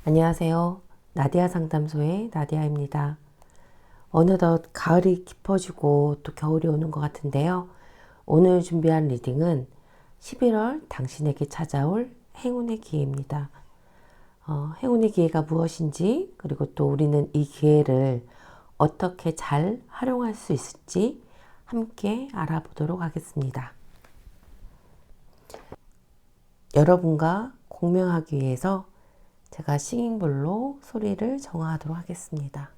안녕하세요. 나디아 상담소의 나디아입니다. 어느덧 가을이 깊어지고 또 겨울이 오는 것 같은데요. 오늘 준비한 리딩은 11월 당신에게 찾아올 행운의 기회입니다. 행운의 기회가 무엇인지, 그리고 또 우리는 이 기회를 어떻게 잘 활용할 수 있을지 함께 알아보도록 하겠습니다. 여러분과 공명하기 위해서 제가 싱잉볼로 소리를 정화하도록 하겠습니다.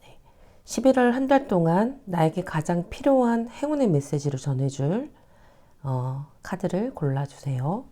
네, 11월 한 달 동안 나에게 가장 필요한 행운의 메시지를 전해줄 카드를 골라주세요.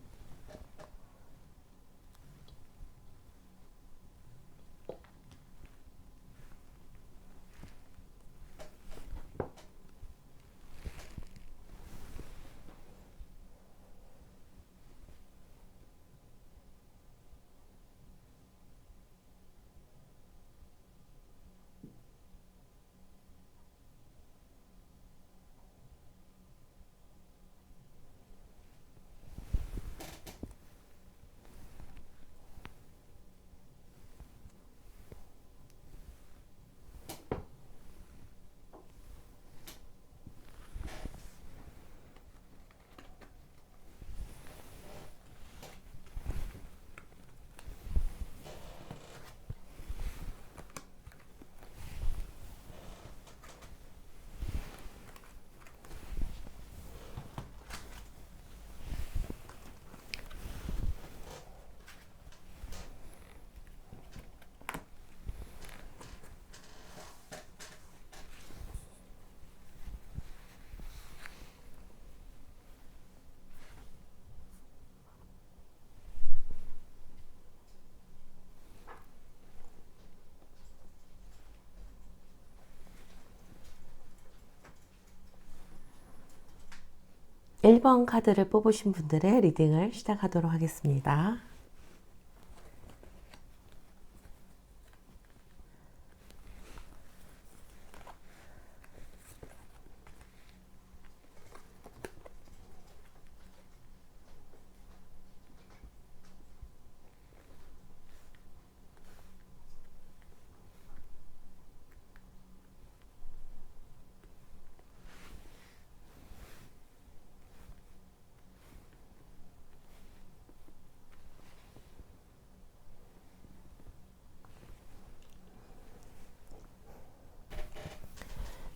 일 번 카드를 뽑으신 분들의 리딩을 시작하도록 하겠습니다.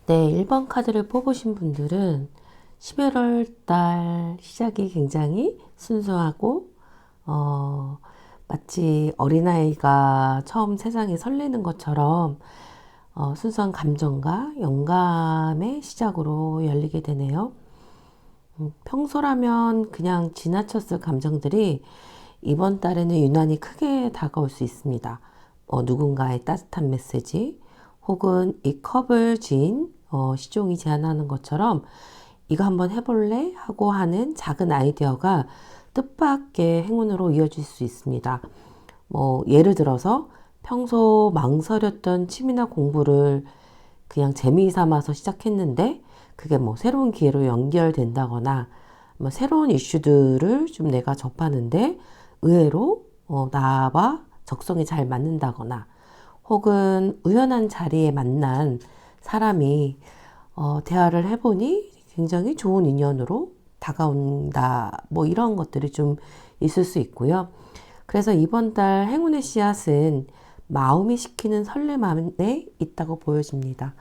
네, 1번 카드를 뽑으신 분들은 11월 달 시작이 굉장히 순수하고, 마치 어린아이가 처음 세상에 설레는 것처럼 순수한 감정과 영감의 시작으로 열리게 되네요. 평소라면 그냥 지나쳤을 감정들이 이번 달에는 유난히 크게 다가올 수 있습니다. 누군가의 따뜻한 메시지 혹은 이 컵을 쥔 시종이 제안하는 것처럼 이거 한번 해볼래? 하고 하는 작은 아이디어가 뜻밖의 행운으로 이어질 수 있습니다. 예를 들어서 평소 망설였던 취미나 공부를 그냥 재미 삼아서 시작했는데 그게 새로운 기회로 연결된다거나 새로운 이슈들을 좀 내가 접하는데 의외로 나와 적성에 잘 맞는다거나 혹은 우연한 자리에 만난 사람이 대화를 해보니 굉장히 좋은 인연으로 다가온다. 이런 것들이 좀 있을 수 있고요. 그래서 이번 달 행운의 씨앗은 마음이 시키는 설렘 안에 있다고 보여집니다.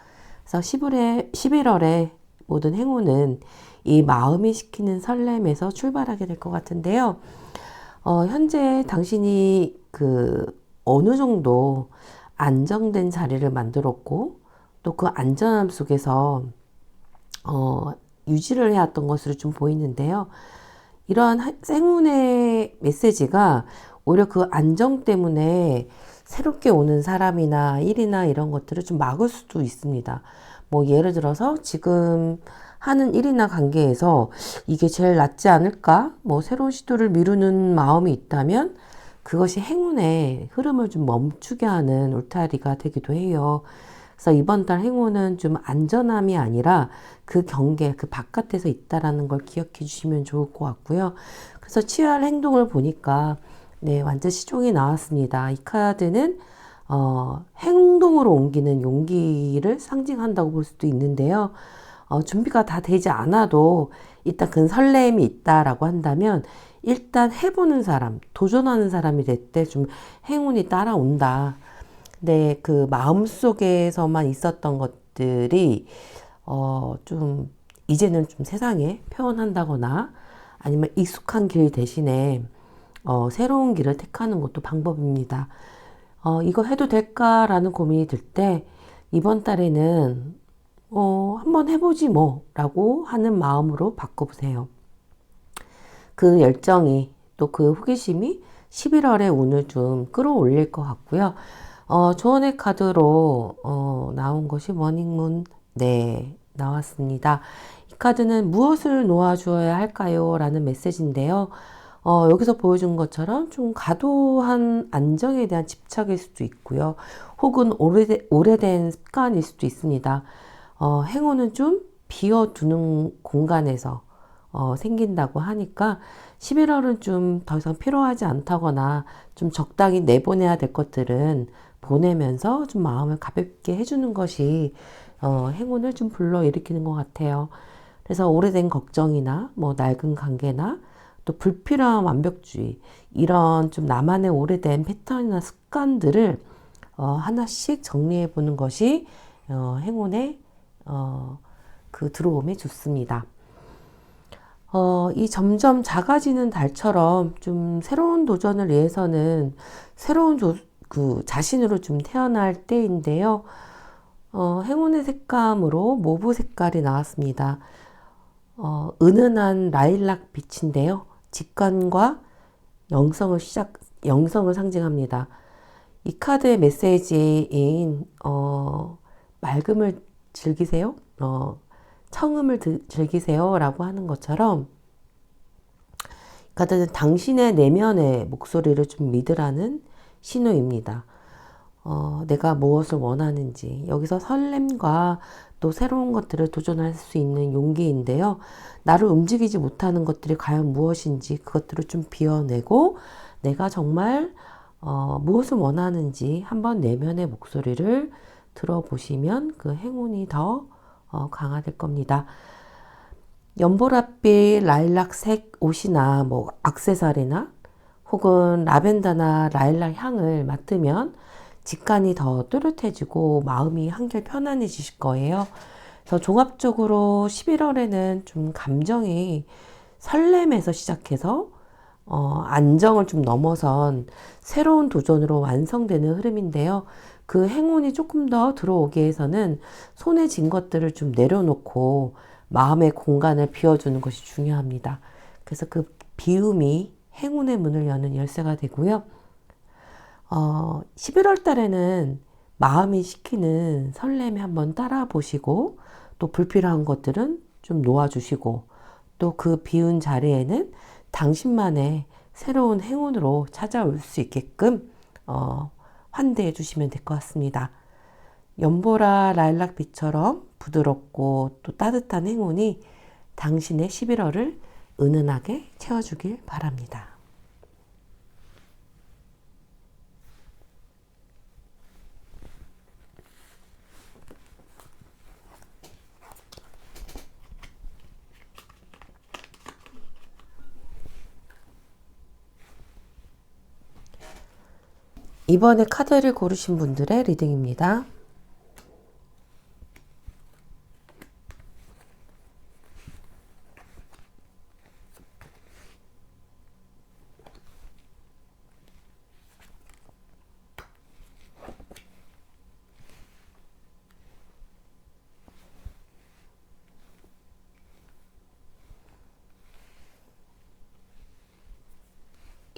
그래서 11월에 모든 행운은 이 마음이 시키는 설렘에서 출발하게 될 것 같은데요. 현재 당신이 어느 정도 안정된 자리를 만들었고 또 그 안전함 속에서 유지를 해왔던 것으로 좀 보이는데요. 이러한 행운의 메시지가 오히려 그 안정 때문에 새롭게 오는 사람이나 일이나 이런 것들을 좀 막을 수도 있습니다. 예를 들어서 지금 하는 일이나 관계에서 이게 제일 낫지 않을까? 새로운 시도를 미루는 마음이 있다면 그것이 행운의 흐름을 좀 멈추게 하는 울타리가 되기도 해요. 그래서 이번 달 행운은 좀 안전함이 아니라 그 경계, 그 바깥에서 있다라는 걸 기억해 주시면 좋을 것 같고요. 그래서 취할 행동을 보니까 네, 완전 시종이 나왔습니다. 이 카드는 행동으로 옮기는 용기를 상징한다고 볼 수도 있는데요. 준비가 다 되지 않아도 일단 그 설렘이 있다라고 한다면 일단 해보는 사람, 도전하는 사람이 될 때 좀 행운이 따라온다. 근데 그 마음속에서만 있었던 것들이 좀 이제는 좀 세상에 표현한다거나 아니면 익숙한 길 대신에 새로운 길을 택하는 것도 방법입니다. 이거 해도 될까라는 고민이 들 때 이번 달에는 한번 해보지 라고 하는 마음으로 바꿔보세요. 그 열정이 또 그 호기심이 11월에 운을 좀 끌어올릴 것 같고요. 조언의 카드로 나온 것이 머닝문 네 나왔습니다. 이 카드는 무엇을 놓아주어야 할까요? 라는 메시지인데요. 여기서 보여준 것처럼 좀 과도한 안정에 대한 집착일 수도 있고요. 혹은 오래된 습관일 수도 있습니다. 행운은 좀 비워두는 공간에서 생긴다고 하니까 11월은 좀 더 이상 필요하지 않다거나 좀 적당히 내보내야 될 것들은 보내면서 좀 마음을 가볍게 해주는 것이 행운을 좀 불러일으키는 것 같아요. 그래서 오래된 걱정이나 낡은 관계나 또 불필요한 완벽주의 이런 좀 나만의 오래된 패턴이나 습관들을 하나씩 정리해 보는 것이 행운의 그 들어옴에 좋습니다. 이 점점 작아지는 달처럼 좀 새로운 도전을 위해서는 새로운 그 자신으로 좀 태어날 때인데요. 행운의 색감으로 모브 색깔이 나왔습니다. 은은한 라일락 빛인데요. 직관과 영성을 상징합니다. 이 카드의 메시지인 맑음을 즐기세요. 청음을 즐기세요 라고 하는 것처럼 카드는 당신의 내면의 목소리를 좀 믿으라는 신호입니다. 내가 무엇을 원하는지 여기서 설렘과 또 새로운 것들을 도전할 수 있는 용기인데요. 나를 움직이지 못하는 것들이 과연 무엇인지 그것들을 좀 비워내고 내가 정말 무엇을 원하는지 한번 내면의 목소리를 들어보시면 그 행운이 더 강화될 겁니다. 연보랏빛 라일락색 옷이나 액세서리나 혹은 라벤더나 라일락 향을 맡으면 직관이 더 또렷해지고 마음이 한결 편안해지실 거예요. 그래서 종합적으로 11월에는 좀 감정이 설렘에서 시작해서 안정을 좀 넘어선 새로운 도전으로 완성되는 흐름인데요. 그 행운이 조금 더 들어오기 위해서는 손에 쥔 것들을 좀 내려놓고 마음의 공간을 비워주는 것이 중요합니다. 그래서 그 비움이 행운의 문을 여는 열쇠가 되고요. 11월 달에는 마음이 시키는 설렘에 한번 따라 보시고, 또 불필요한 것들은 좀 놓아주시고, 또 그 비운 자리에는 당신만의 새로운 행운으로 찾아올 수 있게끔 환대해 주시면 될 것 같습니다. 연보라 라일락빛처럼 부드럽고 또 따뜻한 행운이 당신의 11월을 은은하게 채워주길 바랍니다. 이번에 카드를 고르신 분들의 리딩입니다.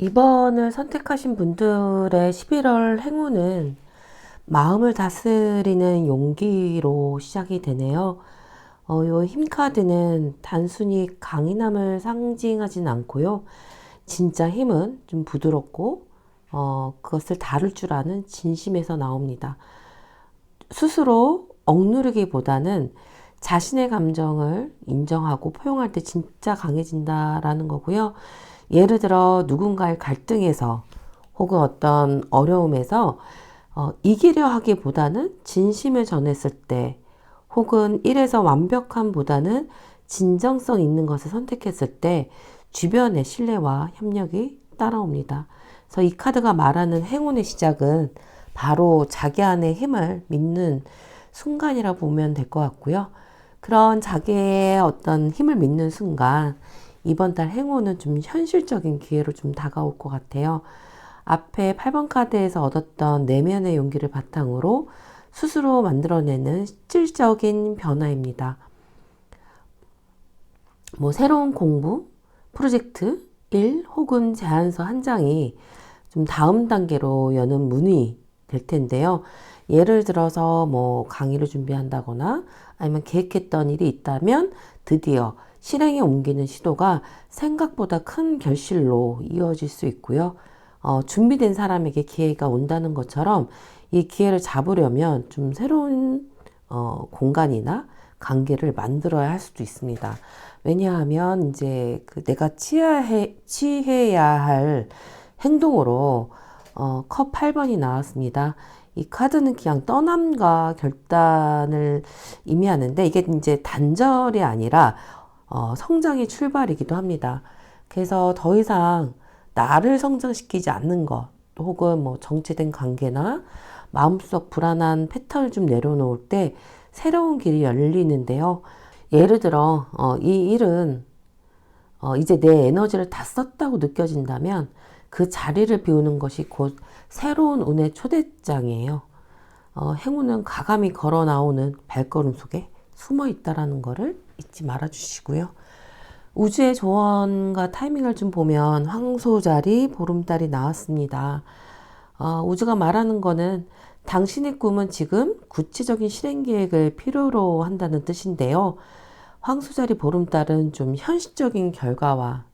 이번을 선택하신 분들의 11월 행운은 마음을 다스리는 용기로 시작이 되네요. 요 힘카드는 단순히 강인함을 상징하진 않고요. 진짜 힘은 좀 부드럽고 그것을 다룰 줄 아는 진심에서 나옵니다. 스스로 억누르기보다는 자신의 감정을 인정하고 포용할 때 진짜 강해진다라는 거고요. 예를 들어 누군가의 갈등에서 혹은 어떤 어려움에서 이기려 하기보다는 진심을 전했을 때, 혹은 일에서 완벽함보다는 진정성 있는 것을 선택했을 때 주변의 신뢰와 협력이 따라옵니다. 그래서 이 카드가 말하는 행운의 시작은 바로 자기 안의 힘을 믿는 순간이라 보면 될 것 같고요. 그런 자기의 어떤 힘을 믿는 순간, 이번 달 행운은 좀 현실적인 기회로 좀 다가올 것 같아요. 앞에 8번 카드에서 얻었던 내면의 용기를 바탕으로 스스로 만들어내는 실질적인 변화입니다. 새로운 공부, 프로젝트, 일 혹은 제안서 한 장이 좀 다음 단계로 여는 문이 될 텐데요. 예를 들어서 강의를 준비한다거나 아니면 계획했던 일이 있다면 드디어 실행에 옮기는 시도가 생각보다 큰 결실로 이어질 수 있고요. 준비된 사람에게 기회가 온다는 것처럼 이 기회를 잡으려면 좀 새로운 공간이나 관계를 만들어야 할 수도 있습니다. 왜냐하면 이제 내가 취해야 할 행동으로 컵 8번이 나왔습니다. 이 카드는 그냥 떠남과 결단을 의미하는데, 이게 이제 단절이 아니라 성장의 출발이기도 합니다. 그래서 더 이상 나를 성장시키지 않는 것, 혹은 정체된 관계나 마음속 불안한 패턴을 좀 내려놓을 때 새로운 길이 열리는데요. 예를 들어 이 일은 이제 내 에너지를 다 썼다고 느껴진다면 그 자리를 비우는 것이 곧 새로운 운의 초대장이에요. 행운은 과감히 걸어 나오는 발걸음 속에 숨어 있다라는 것을 잊지 말아 주시고요. 우주의 조언과 타이밍을 좀 보면 황소자리, 보름달이 나왔습니다. 우주가 말하는 거는 당신의 꿈은 지금 구체적인 실행 계획을 필요로 한다는 뜻인데요. 황소자리, 보름달은 좀 현실적인 결과와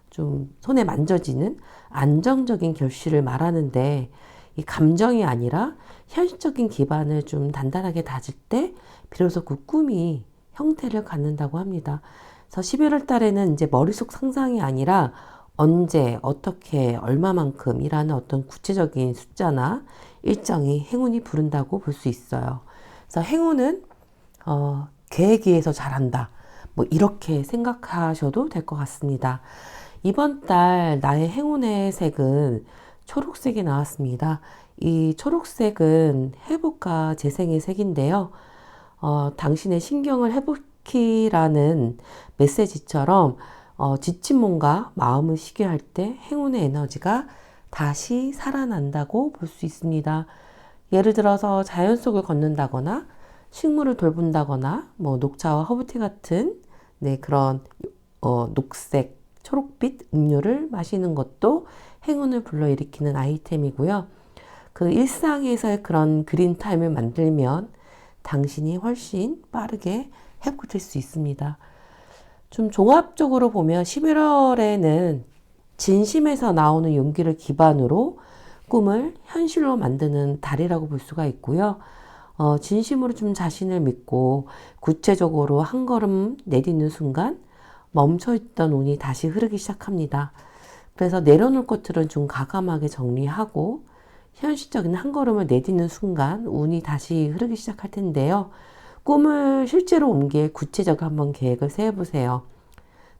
좀 손에 만져지는 안정적인 결실을 말하는데, 이 감정이 아니라 현실적인 기반을 좀 단단하게 다질 때 비로소 그 꿈이 형태를 갖는다고 합니다. 그래서 11월 달에는 이제 머릿속 상상이 아니라 언제, 어떻게, 얼마만큼이라는 어떤 구체적인 숫자나 일정이 행운이 부른다고 볼 수 있어요. 그래서 행운은 계획에 의해서 잘한다, 이렇게 생각하셔도 될 것 같습니다. 이번 달 나의 행운의 색은 초록색이 나왔습니다. 이 초록색은 회복과 재생의 색인데요. 당신의 신경을 회복키라는 메시지처럼 지친 몸과 마음을 쉬게 할 때 행운의 에너지가 다시 살아난다고 볼 수 있습니다. 예를 들어서 자연 속을 걷는다거나 식물을 돌본다거나 녹차와 허브티 같은 그런 녹색 초록빛 음료를 마시는 것도 행운을 불러일으키는 아이템이고요. 그 일상에서의 그런 그린 타임을 만들면 당신이 훨씬 빠르게 회복될 수 있습니다. 좀 종합적으로 보면 11월에는 진심에서 나오는 용기를 기반으로 꿈을 현실로 만드는 달이라고 볼 수가 있고요. 진심으로 좀 자신을 믿고 구체적으로 한 걸음 내딛는 순간 멈춰있던 운이 다시 흐르기 시작합니다. 그래서 내려놓을 것들은 좀 과감하게 정리하고 현실적인 한 걸음을 내딛는 순간 운이 다시 흐르기 시작할 텐데요. 꿈을 실제로 옮길 구체적 한번 계획을 세워보세요.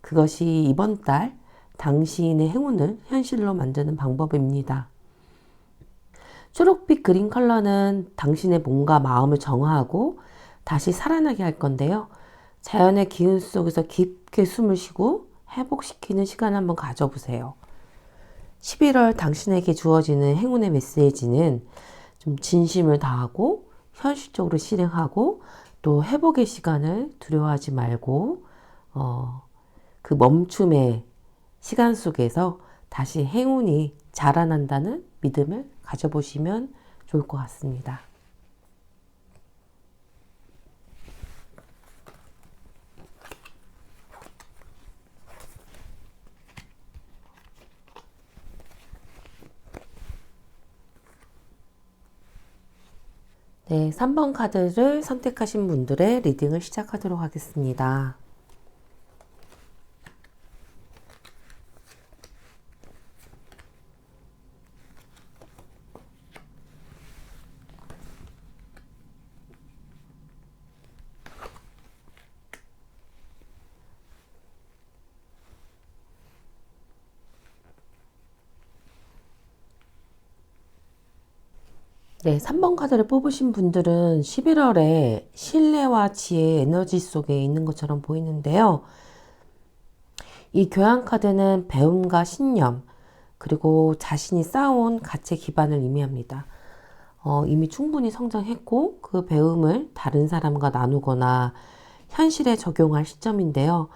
그것이 이번 달 당신의 행운을 현실로 만드는 방법입니다. 초록빛 그린 컬러는 당신의 몸과 마음을 정화하고 다시 살아나게 할 건데요. 자연의 기운 속에서 깊게 숨을 쉬고 회복시키는 시간을 한번 가져보세요. 11월 당신에게 주어지는 행운의 메시지는 좀 진심을 다하고 현실적으로 실행하고 또 회복의 시간을 두려워하지 말고 그 멈춤의 시간 속에서 다시 행운이 자라난다는 믿음을 가져보시면 좋을 것 같습니다. 네, 3번 카드를 선택하신 분들의 리딩을 시작하도록 하겠습니다. 네, 3번 카드를 뽑으신 분들은 11월에 신뢰와 지혜의 에너지 속에 있는 것처럼 보이는데요. 이 교환 카드는 배움과 신념, 그리고 자신이 쌓아온 가치 기반을 의미합니다. 이미 충분히 성장했고 그 배움을 다른 사람과 나누거나 현실에 적용할 시점인데요.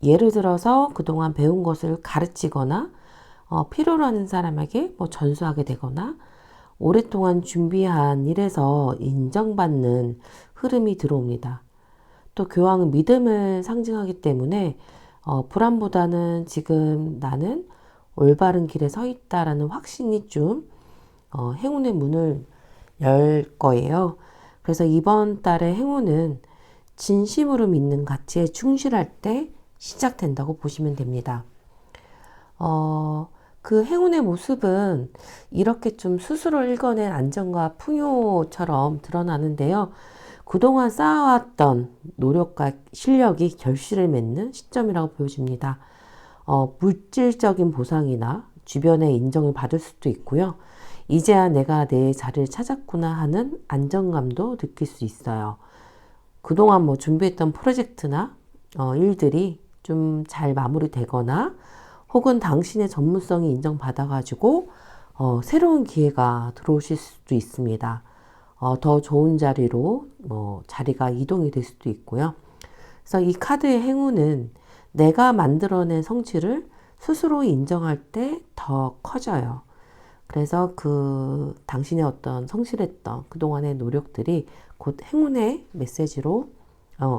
예를 들어서 그동안 배운 것을 가르치거나 필요로 하는 사람에게 전수하게 되거나 오랫동안 준비한 일에서 인정받는 흐름이 들어옵니다. 또 교황은 믿음을 상징하기 때문에 불안보다는 지금 나는 올바른 길에 서 있다라는 확신이 좀 행운의 문을 열 거예요. 그래서 이번 달의 행운은 진심으로 믿는 가치에 충실할 때 시작된다고 보시면 됩니다. 그 행운의 모습은 이렇게 좀 스스로 읽어낸 안정과 풍요처럼 드러나는데요. 그동안 쌓아왔던 노력과 실력이 결실을 맺는 시점이라고 보여집니다. 물질적인 보상이나 주변의 인정을 받을 수도 있고요. 이제야 내가 내 자리를 찾았구나 하는 안정감도 느낄 수 있어요. 그동안 준비했던 프로젝트나 일들이 좀 잘 마무리되거나 혹은 당신의 전문성이 인정받아가지고 새로운 기회가 들어오실 수도 있습니다. 더 좋은 자리로 자리가 이동이 될 수도 있고요. 그래서 이 카드의 행운은 내가 만들어낸 성취를 스스로 인정할 때 더 커져요. 그래서 그 당신의 어떤 성실했던 그동안의 노력들이 곧 행운의 메시지로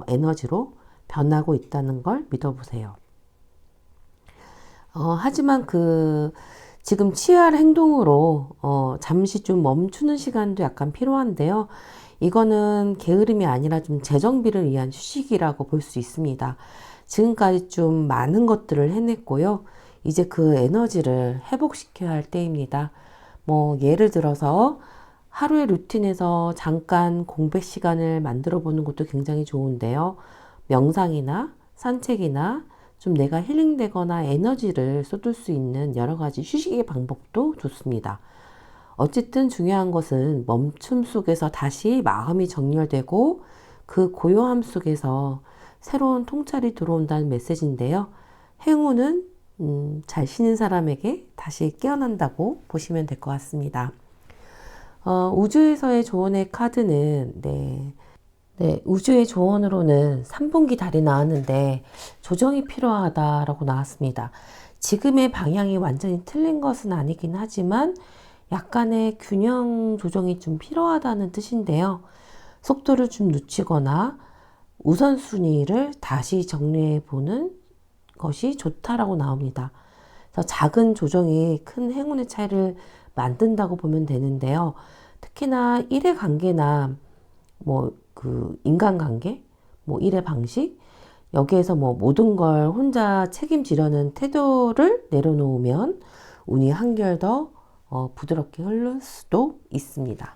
에너지로 변하고 있다는 걸 믿어보세요. 하지만 지금 취할 행동으로 잠시 좀 멈추는 시간도 약간 필요한데요. 이거는 게으름이 아니라 좀 재정비를 위한 휴식이라고 볼 수 있습니다. 지금까지 좀 많은 것들을 해냈고요. 이제 그 에너지를 회복시켜야 할 때입니다. 예를 들어서 하루의 루틴에서 잠깐 공백 시간을 만들어 보는 것도 굉장히 좋은데요. 명상이나 산책이나 좀 내가 힐링되거나 에너지를 쏟을 수 있는 여러 가지 휴식의 방법도 좋습니다. 어쨌든 중요한 것은 멈춤 속에서 다시 마음이 정렬되고 그 고요함 속에서 새로운 통찰이 들어온다는 메시지인데요. 행운은 잘 쉬는 사람에게 다시 깨어난다고 보시면 될 것 같습니다. 우주에서의 조언의 카드는 네, 우주의 조언으로는 3분기 달이 나왔는데 조정이 필요하다라고 나왔습니다. 지금의 방향이 완전히 틀린 것은 아니긴 하지만 약간의 균형 조정이 좀 필요하다는 뜻인데요. 속도를 좀 늦추거나 우선순위를 다시 정리해 보는 것이 좋다라고 나옵니다. 그래서 작은 조정이 큰 행운의 차이를 만든다고 보면 되는데요. 특히나 일의 관계나 인간관계, 일의 방식, 여기에서 모든 걸 혼자 책임지려는 태도를 내려놓으면 운이 한결 더 부드럽게 흐를 수도 있습니다.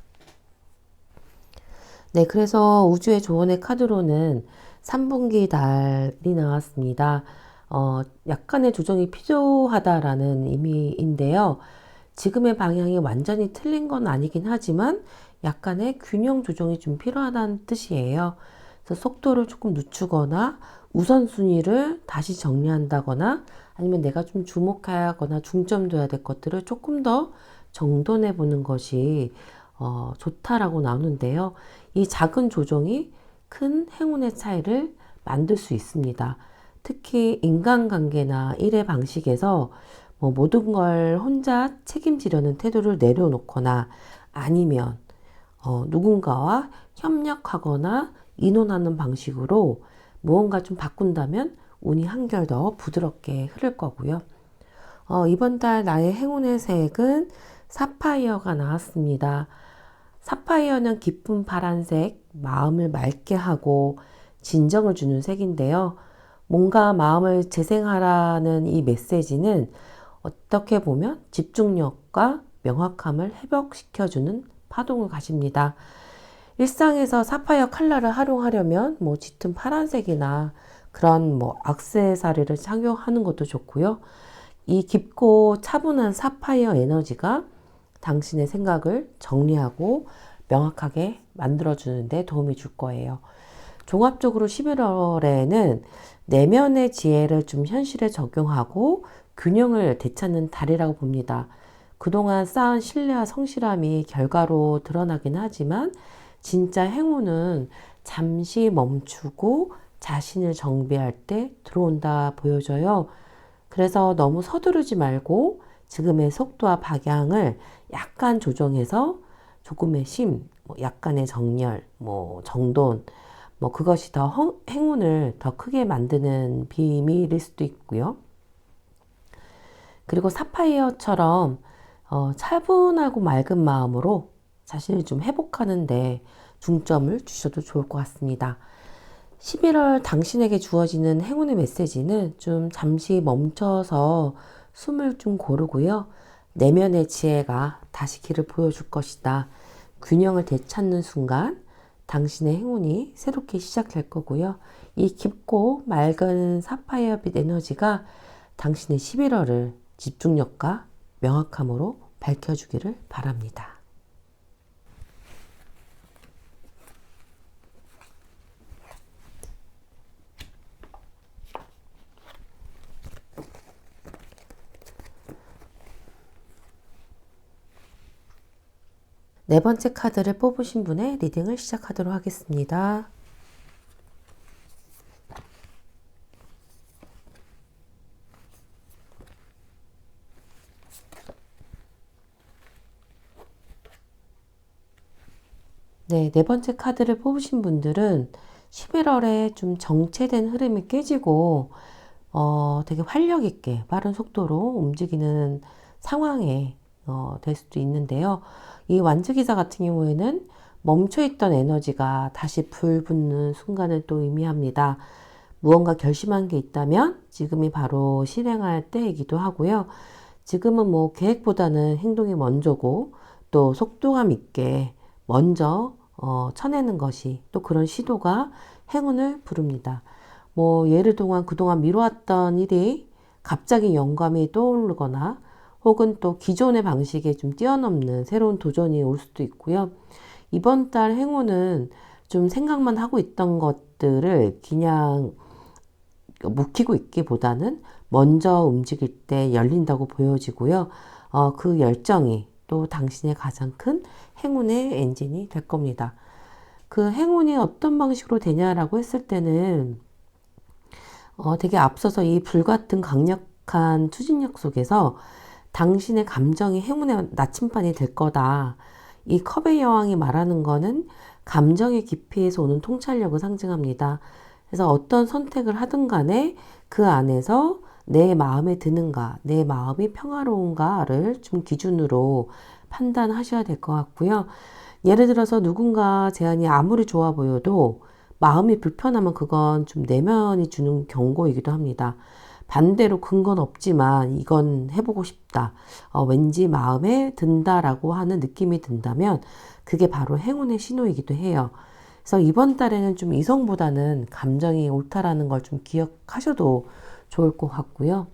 네, 그래서 우주의 조언의 카드로는 3분기 달이 나왔습니다. 약간의 조정이 필요하다라는 의미인데요. 지금의 방향이 완전히 틀린 건 아니긴 하지만 약간의 균형 조정이 좀 필요하다는 뜻이에요. 그래서 속도를 조금 늦추거나 우선순위를 다시 정리한다거나 아니면 내가 좀 주목하거나 중점둬야 될 것들을 조금 더 정돈해 보는 것이 좋다라고 나오는데요. 이 작은 조정이 큰 행운의 차이를 만들 수 있습니다. 특히 인간관계나 일의 방식에서 모든 걸 혼자 책임지려는 태도를 내려놓거나 아니면 누군가와 협력하거나 의논하는 방식으로 무언가 좀 바꾼다면 운이 한결 더 부드럽게 흐를 거고요. 이번 달 나의 행운의 색은 사파이어가 나왔습니다. 사파이어는 깊은 파란색, 마음을 맑게 하고 진정을 주는 색인데요. 뭔가 마음을 재생하라는 이 메시지는 어떻게 보면 집중력과 명확함을 회복시켜주는 파동을 가집니다. 일상에서 사파이어 컬러를 활용하려면 짙은 파란색이나 그런 액세서리를 착용하는 것도 좋고요. 이 깊고 차분한 사파이어 에너지가 당신의 생각을 정리하고 명확하게 만들어주는 데 도움이 줄 거예요. 종합적으로 11월에는 내면의 지혜를 좀 현실에 적용하고 균형을 되찾는 달이라고 봅니다. 그동안 쌓은 신뢰와 성실함이 결과로 드러나긴 하지만 진짜 행운은 잠시 멈추고 자신을 정비할 때 들어온다 보여져요. 그래서 너무 서두르지 말고 지금의 속도와 방향을 약간 조정해서 조금의 쉼, 약간의 정렬, 정돈, 그것이 더 행운을 더 크게 만드는 비밀일 수도 있고요. 그리고 사파이어처럼 차분하고 맑은 마음으로 자신을 좀 회복하는데 중점을 주셔도 좋을 것 같습니다. 11월 당신에게 주어지는 행운의 메시지는 좀 잠시 멈춰서 숨을 좀 고르고요. 내면의 지혜가 다시 길을 보여줄 것이다. 균형을 되찾는 순간 당신의 행운이 새롭게 시작될 거고요. 이 깊고 맑은 사파이어빛 에너지가 당신의 11월을 집중력과 명확함으로 밝혀주기를 바랍니다. 네 번째 카드를 뽑으신 분의 리딩을 시작하도록 하겠습니다. 네 번째 카드를 뽑으신 분들은 11월에 좀 정체된 흐름이 깨지고 되게 활력 있게 빠른 속도로 움직이는 상황에 될 수도 있는데요. 이 완주기사 같은 경우에는 멈춰있던 에너지가 다시 불붙는 순간을 또 의미합니다. 무언가 결심한 게 있다면 지금이 바로 실행할 때이기도 하고요. 지금은 계획보다는 행동이 먼저고 또 속도감 있게 먼저 쳐내는 것이 또 그런 시도가 행운을 부릅니다. 그동안 미뤄왔던 일이 갑자기 영감이 떠오르거나 혹은 또 기존의 방식에 좀 뛰어넘는 새로운 도전이 올 수도 있고요. 이번 달 행운은 좀 생각만 하고 있던 것들을 그냥 묵히고 있기보다는 먼저 움직일 때 열린다고 보여지고요. 그 열정이 또 당신의 가장 큰 행운의 엔진이 될 겁니다. 그 행운이 어떤 방식으로 되냐라고 했을 때는 되게 앞서서 이 불같은 강력한 추진력 속에서 당신의 감정이 행운의 나침반이 될 거다. 이 컵의 여왕이 말하는 거는 감정의 깊이에서 오는 통찰력을 상징합니다. 그래서 어떤 선택을 하든 간에 그 안에서 내 마음에 드는가, 내 마음이 평화로운가를 좀 기준으로 판단하셔야 될 것 같고요. 예를 들어서 누군가 제안이 아무리 좋아 보여도 마음이 불편하면 그건 좀 내면이 주는 경고이기도 합니다. 반대로 근거는 없지만 이건 해보고 싶다. 왠지 마음에 든다라고 하는 느낌이 든다면 그게 바로 행운의 신호이기도 해요. 그래서 이번 달에는 좀 이성보다는 감정이 옳다라는 걸 좀 기억하셔도 좋을 것 같고요.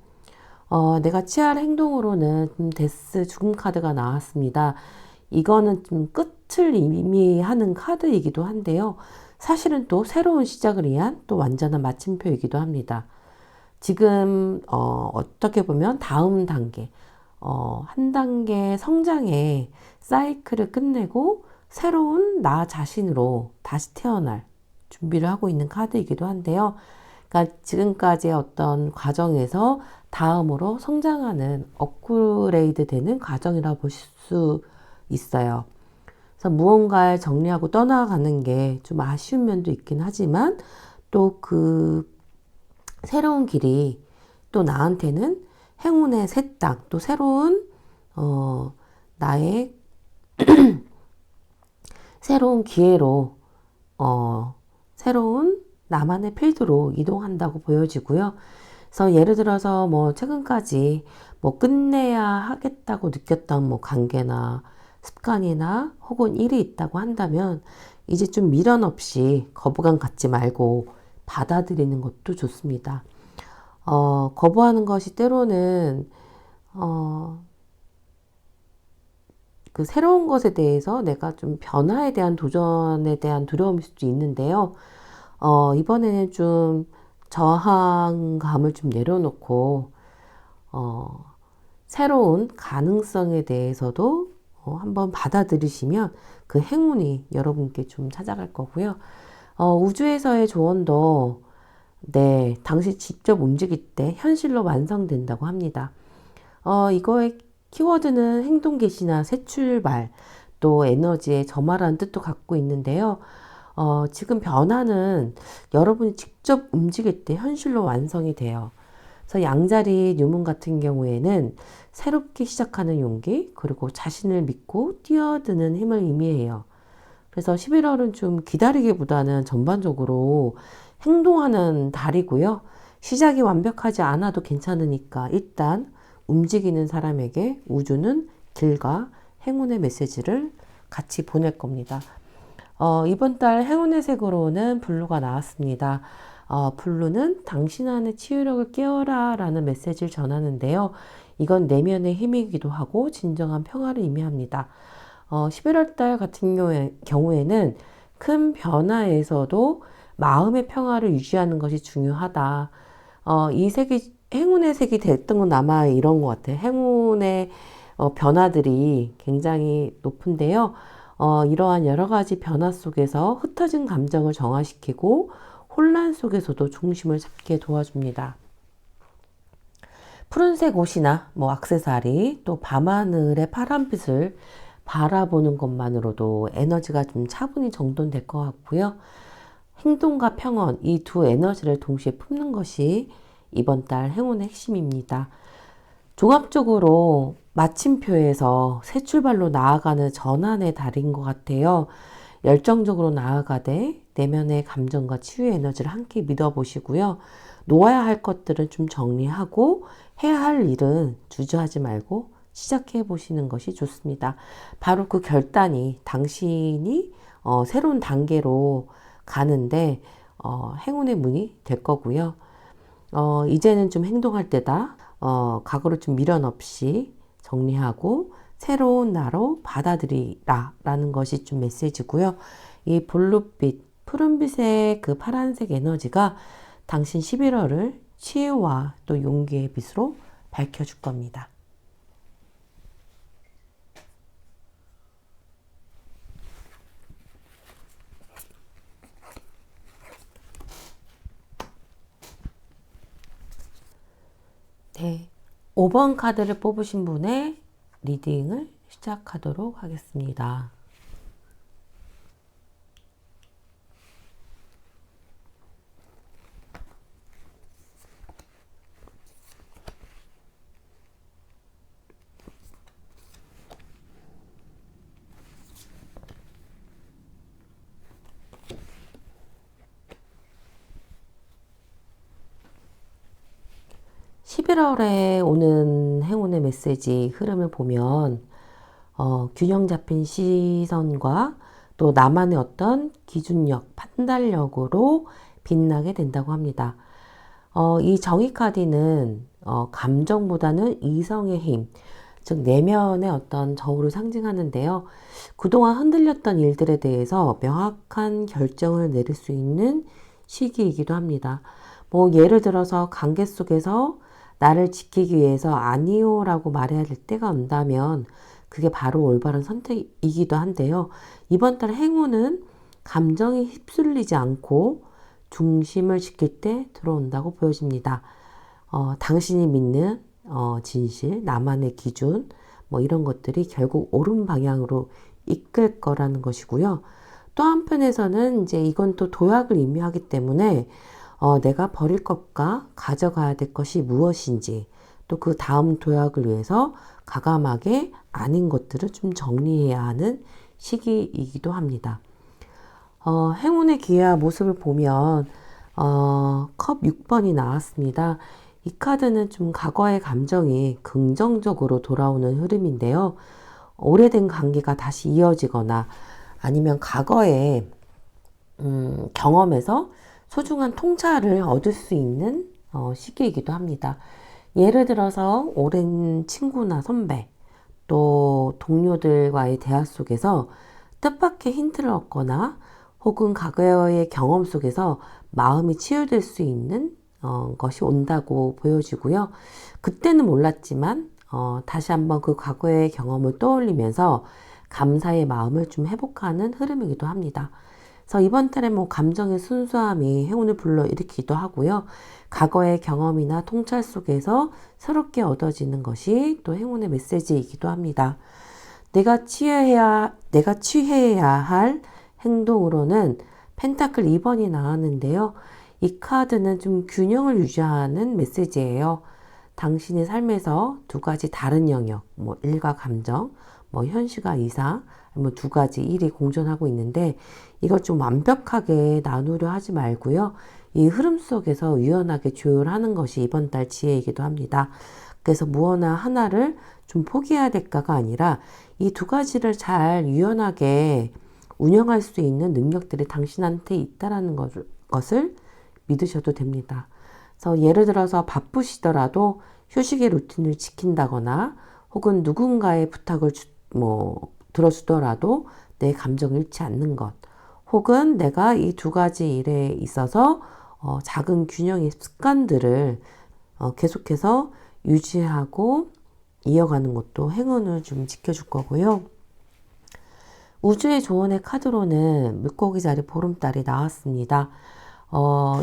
내가 취할 행동으로는 데스 죽음 카드가 나왔습니다. 이거는 좀 끝을 의미하는 카드이기도 한데요. 사실은 또 새로운 시작을 위한 또 완전한 마침표이기도 합니다. 지금 어떻게 보면 다음 단계, 한 단계 성장의 사이클을 끝내고 새로운 나 자신으로 다시 태어날 준비를 하고 있는 카드이기도 한데요. 그러니까 지금까지의 어떤 과정에서 다음으로 성장하는 업그레이드 되는 과정이라고 보실 수 있어요. 그래서 무언가를 정리하고 떠나가는 게 좀 아쉬운 면도 있긴 하지만 또 그 새로운 길이 또 나한테는 행운의 새 땅, 또 새로운 나의 새로운 기회로 새로운 나만의 필드로 이동한다고 보여지고요. 그래서 예를 들어서 뭐 최근까지 뭐 끝내야 하겠다고 느꼈던 뭐 관계나 습관이나 혹은 일이 있다고 한다면 이제 좀 미련 없이 거부감 갖지 말고 받아들이는 것도 좋습니다. 거부하는 것이 때로는 그 새로운 것에 대해서 내가 좀 변화에 대한 도전에 대한 두려움일 수도 있는데요. 이번에는 좀 저항감을 좀 내려놓고 새로운 가능성에 대해서도 한번 받아들이시면 그 행운이 여러분께 좀 찾아갈 거고요. 우주에서의 조언도 네, 당시 직접 움직일 때 현실로 완성된다고 합니다. 이거의 키워드는 행동 개시나 새 출발, 또 에너지의 점화라는 뜻도 갖고 있는데요. 지금 변화는 여러분이 직접 움직일 때 현실로 완성이 돼요. 그래서 양자리 뉴문 같은 경우에는 새롭게 시작하는 용기, 그리고 자신을 믿고 뛰어드는 힘을 의미해요. 그래서 11월은 좀 기다리기보다는 전반적으로 행동하는 달이고요. 시작이 완벽하지 않아도 괜찮으니까 일단 움직이는 사람에게 우주는 길과 행운의 메시지를 같이 보낼 겁니다. 이번 달 행운의 색으로는 블루가 나왔습니다. 블루는 당신 안의 치유력을 깨워라 라는 메시지를 전하는데요. 이건 내면의 힘이기도 하고 진정한 평화를 의미합니다. 11월 달 같은 경우에는 큰 변화에서도 마음의 평화를 유지하는 것이 중요하다. 이 색이 행운의 색이 됐던 건 아마 이런 것 같아요. 행운의 변화들이 굉장히 높은데요. 이러한 여러 가지 변화 속에서 흩어진 감정을 정화시키고 혼란 속에서도 중심을 잡게 도와줍니다. 푸른색 옷이나 뭐 액세서리, 또 밤하늘의 파란빛을 바라보는 것만으로도 에너지가 좀 차분히 정돈될 것 같고요. 행동과 평온, 이 두 에너지를 동시에 품는 것이 이번 달 행운의 핵심입니다. 종합적으로 마침표에서 새 출발로 나아가는 전환의 달인 것 같아요. 열정적으로 나아가되 내면의 감정과 치유의 에너지를 함께 믿어보시고요. 놓아야 할 것들은 좀 정리하고 해야 할 일은 주저하지 말고 시작해 보시는 것이 좋습니다. 바로 그 결단이 당신이 새로운 단계로 가는데 행운의 문이 될 거고요. 이제는 좀 행동할 때다. 과거를 좀 미련 없이 정리하고 새로운 나로 받아들이라 라는 것이 좀 메시지고요. 이 블루빛, 푸른빛의 그 파란색 에너지가 당신 11월을 치유와 또 용기의 빛으로 밝혀줄 겁니다. 5번 카드를 뽑으신 분의 리딩을 시작하도록 하겠습니다. 11월에 오는 행운의 메시지 흐름을 보면 균형 잡힌 시선과 또 나만의 어떤 기준력, 판단력으로 빛나게 된다고 합니다. 이 정의 카드는 감정보다는 이성의 힘, 즉 내면의 어떤 저울을 상징하는데요. 그동안 흔들렸던 일들에 대해서 명확한 결정을 내릴 수 있는 시기이기도 합니다. 뭐 예를 들어서 관계 속에서 나를 지키기 위해서 아니요 라고 말해야 될 때가 온다면 그게 바로 올바른 선택이기도 한데요. 이번 달 행운은 감정에 휩쓸리지 않고 중심을 지킬 때 들어온다고 보여집니다. 당신이 믿는 진실, 나만의 기준, 뭐 이런 것들이 결국 옳은 방향으로 이끌 거라는 것이고요. 또 한편에서는 이제 이건 또 도약을 의미하기 때문에 내가 버릴 것과 가져가야 될 것이 무엇인지, 또 그 다음 도약을 위해서 과감하게 아닌 것들을 좀 정리해야 하는 시기이기도 합니다. 행운의 기회와 모습을 보면 컵 6번이 나왔습니다. 이 카드는 좀 과거의 감정이 긍정적으로 돌아오는 흐름인데요. 오래된 관계가 다시 이어지거나 아니면 과거의 경험에서 소중한 통찰을 얻을 수 있는 시기이기도 합니다. 예를 들어서 오랜 친구나 선배, 또 동료들과의 대화 속에서 뜻밖의 힌트를 얻거나 혹은 과거의 경험 속에서 마음이 치유될 수 있는 것이 온다고 보여지고요. 그때는 몰랐지만 다시 한번 그 과거의 경험을 떠올리면서 감사의 마음을 좀 회복하는 흐름이기도 합니다. 그래서 이번 달에 뭐 감정의 순수함이 행운을 불러일으키기도 하고요. 과거의 경험이나 통찰 속에서 새롭게 얻어지는 것이 또 행운의 메시지이기도 합니다. 내가 취해야 할 행동으로는 펜타클 2번이 나왔는데요. 이 카드는 좀 균형을 유지하는 메시지예요. 당신의 삶에서 두 가지 다른 영역, 뭐 일과 감정, 뭐 현실과 이상, 뭐 두 가지 일이 공존하고 있는데 이걸 좀 완벽하게 나누려 하지 말고요. 이 흐름 속에서 유연하게 조율하는 것이 이번 달 지혜이기도 합니다. 그래서 무엇나 하나를 좀 포기해야 될까가 아니라 이 두 가지를 잘 유연하게 운영할 수 있는 능력들이 당신한테 있다라는 것을 믿으셔도 됩니다. 그래서 예를 들어서 바쁘시더라도 휴식의 루틴을 지킨다거나 혹은 누군가의 부탁을 들어주더라도 내 감정을 잃지 않는 것, 혹은 내가 이 두 가지 일에 있어서 작은 균형의 습관들을 계속해서 유지하고 이어가는 것도 행운을 좀 지켜줄 거고요. 우주의 조언의 카드로는 물고기 자리 보름달이 나왔습니다.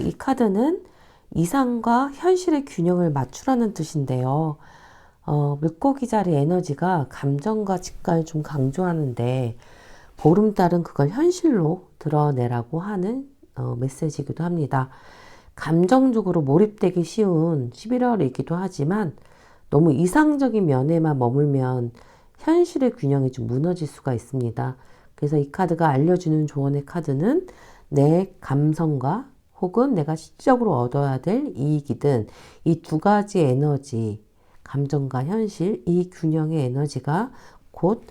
이 카드는 이상과 현실의 균형을 맞추라는 뜻인데요. 물고기 자리 에너지가 감정과 직관을 좀 강조하는데 보름달은 그걸 현실로 드러내라고 하는 메시지이기도 합니다. 감정적으로 몰입되기 쉬운 11월이기도 하지만 너무 이상적인 면에만 머물면 현실의 균형이 좀 무너질 수가 있습니다. 그래서 이 카드가 알려주는 조언의 카드는 내 감성과 혹은 내가 실질적으로 얻어야 될 이익이든 이 두 가지 에너지, 감정과 현실, 이 균형의 에너지가 곧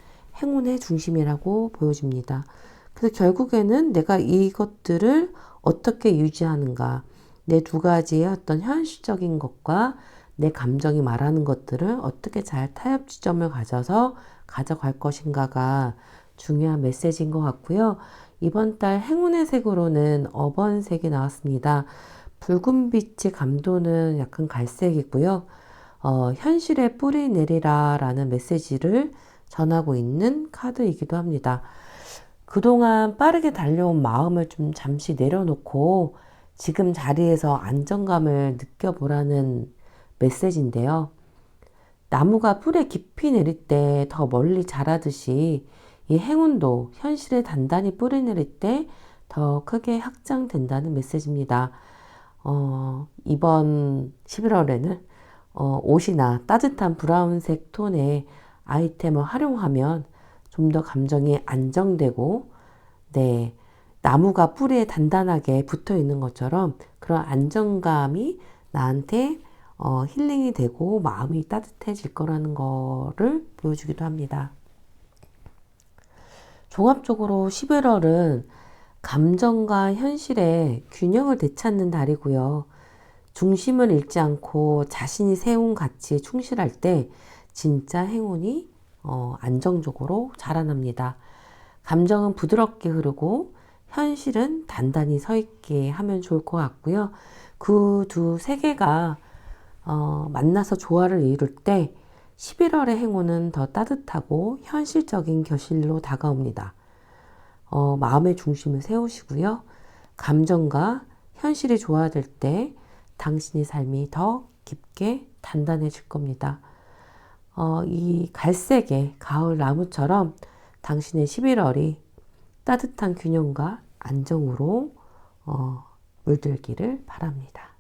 행운의 중심이라고 보여집니다. 그래서 결국에는 내가 이것들을 어떻게 유지하는가, 내 두 가지의 어떤 현실적인 것과 내 감정이 말하는 것들을 어떻게 잘 타협 지점을 가져서 가져갈 것인가가 중요한 메시지인 것 같고요. 이번 달 행운의 색으로는 어번색이 나왔습니다. 붉은 빛의 감도는 약간 갈색이고요. 현실에 뿌리 내리라 라는 메시지를 전하고 있는 카드이기도 합니다. 그동안 빠르게 달려온 마음을 좀 잠시 내려놓고 지금 자리에서 안정감을 느껴보라는 메시지인데요. 나무가 뿌리에 깊이 내릴 때 더 멀리 자라듯이 이 행운도 현실에 단단히 뿌리 내릴 때 더 크게 확장된다는 메시지입니다. 이번 11월에는 옷이나 따뜻한 브라운색 톤의 아이템을 활용하면 좀 더 감정이 안정되고, 네, 나무가 뿌리에 단단하게 붙어 있는 것처럼 그런 안정감이 나한테 힐링이 되고 마음이 따뜻해질 거라는 거를 보여주기도 합니다. 종합적으로 11월은 감정과 현실의 균형을 되찾는 달이고요. 중심을 잃지 않고 자신이 세운 가치에 충실할 때 진짜 행운이 안정적으로 자라납니다. 감정은 부드럽게 흐르고 현실은 단단히 서 있게 하면 좋을 것 같고요. 그 두 세계가 만나서 조화를 이룰 때 11월의 행운은 더 따뜻하고 현실적인 결실로 다가옵니다. 마음의 중심을 세우시고요. 감정과 현실이 조화될 때 당신의 삶이 더 깊게 단단해질 겁니다. 이 갈색의 가을 나무처럼 당신의 11월이 따뜻한 균형과 안정으로 물들기를 바랍니다.